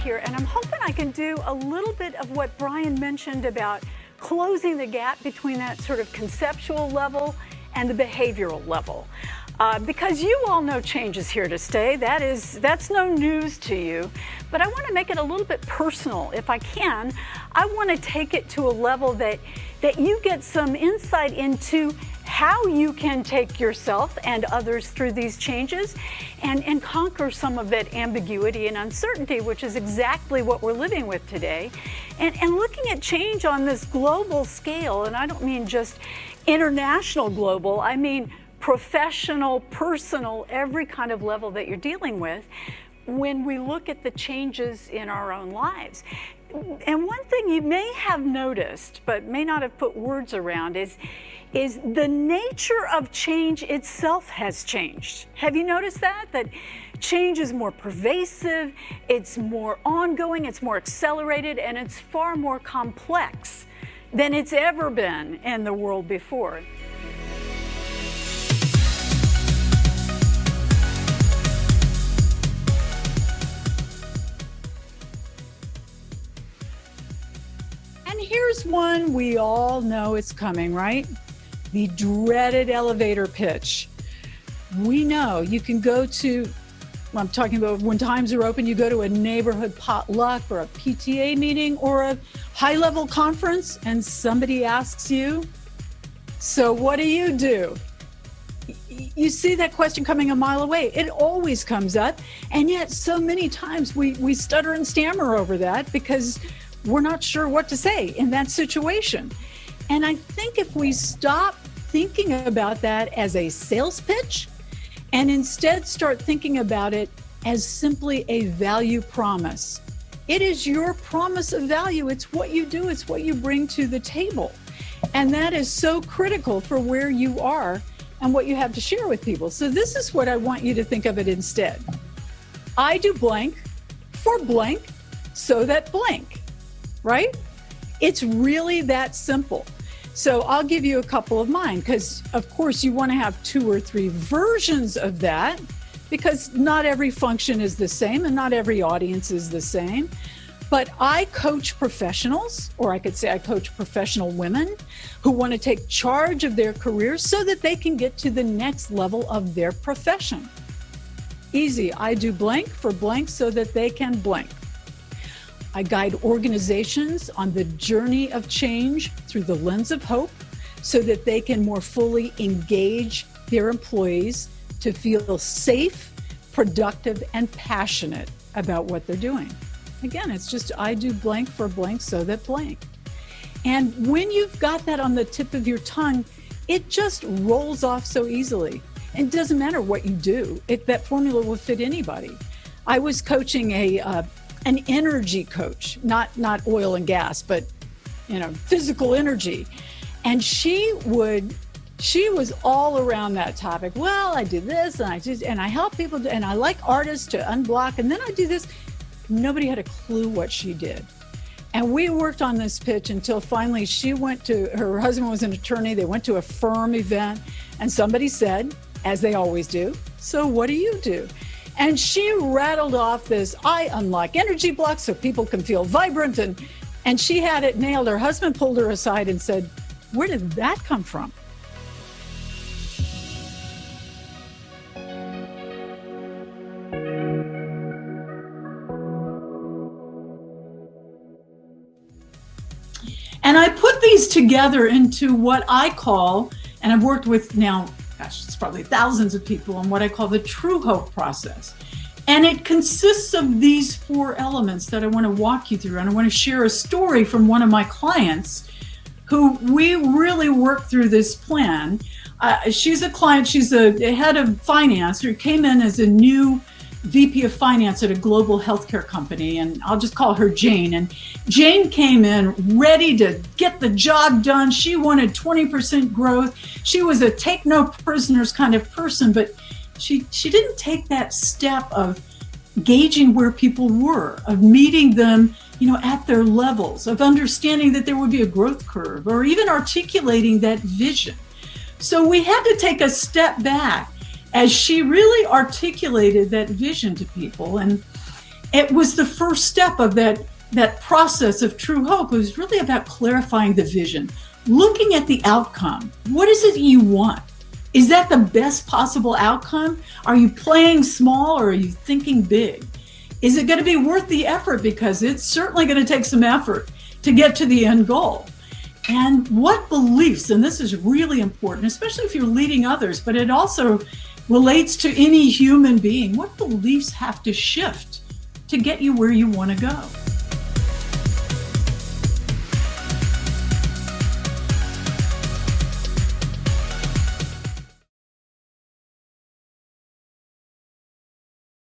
here, and I'm hoping I can do a little bit of what Brian mentioned about closing the gap between that sort of conceptual level and the behavioral level. Because you all know change is here to stay. That's no news to you. But I want to make it a little bit personal. If I can, I want to take it to a level that you get some insight into how you can take yourself and others through these changes and conquer some of that ambiguity and uncertainty, which is exactly what we're living with today. And looking at change on this global scale, and I don't mean just international global, I mean professional, personal, every kind of level that you're dealing with when we look at the changes in our own lives. And one thing you may have noticed, but may not have put words around, is the nature of change itself has changed. Have you noticed that? That change is more pervasive, it's more ongoing, it's more accelerated, and it's far more complex than it's ever been in the world before. And here's one we all know it's coming, right? The dreaded elevator pitch. We know you can go to, I'm talking about when times are open, you go to a neighborhood potluck or a PTA meeting or a high-level conference and somebody asks you, so what do? You see that question coming a mile away. It always comes up, and yet so many times we stutter and stammer over that because we're not sure what to say in that situation. And I think if we stop thinking about that as a sales pitch and instead start thinking about it as simply a value promise. It is your promise of value. It's what you do. It's what you bring to the table. And that is so critical for where you are and what you have to share with people. So this is what I want you to think of it instead. I do blank for blank so that blank, right? It's really that simple. So I'll give you a couple of mine because, of course, you want to have 2 or 3 versions of that because not every function is the same and not every audience is the same. But I coach professionals, or I could say I coach professional women who want to take charge of their careers so that they can get to the next level of their profession. Easy. I do blank for blank so that they can blank. I guide organizations on the journey of change through the lens of hope so that they can more fully engage their employees to feel safe, productive, and passionate about what they're doing. Again, it's just I do blank for blank so that blank. And when you've got that on the tip of your tongue, it just rolls off so easily. It doesn't matter what you do. That formula will fit anybody. I was coaching an energy coach, not oil and gas, but physical energy. And she was all around that topic. Well, I do this and I help people and I like artists to unblock and then I do this. Nobody had a clue what she did. And we worked on this pitch until finally her husband was an attorney. They went to a firm event and somebody said, as they always do, so what do you do? And she rattled off this, I unlock energy blocks so people can feel vibrant. And she had it nailed. Her husband pulled her aside and said, where did that come from? And I put these together into what I call, and I've worked with now, it's probably thousands of people on what I call the true hope process. And it consists of these 4 elements that I want to walk you through. And I want to share a story from one of my clients who we really worked through this plan. She's a client, she's a head of finance who came in as a new VP of finance at a global healthcare company, and I'll just call her Jane. And Jane came in ready to get the job done. She wanted 20% growth. She was a take no prisoners kind of person, but she didn't take that step of gauging where people were, of meeting them, at their levels, of understanding that there would be a growth curve, or even articulating that vision. So we had to take a step back as she really articulated that vision to people. And it was the first step of that process of true hope. It was really about clarifying the vision, looking at the outcome. What is it you want? Is that the best possible outcome? Are you playing small or are you thinking big? Is it going to be worth the effort? Because it's certainly going to take some effort to get to the end goal. And what beliefs, and this is really important, especially if you're leading others, but it also relates to any human being, what beliefs have to shift to get you where you want to go?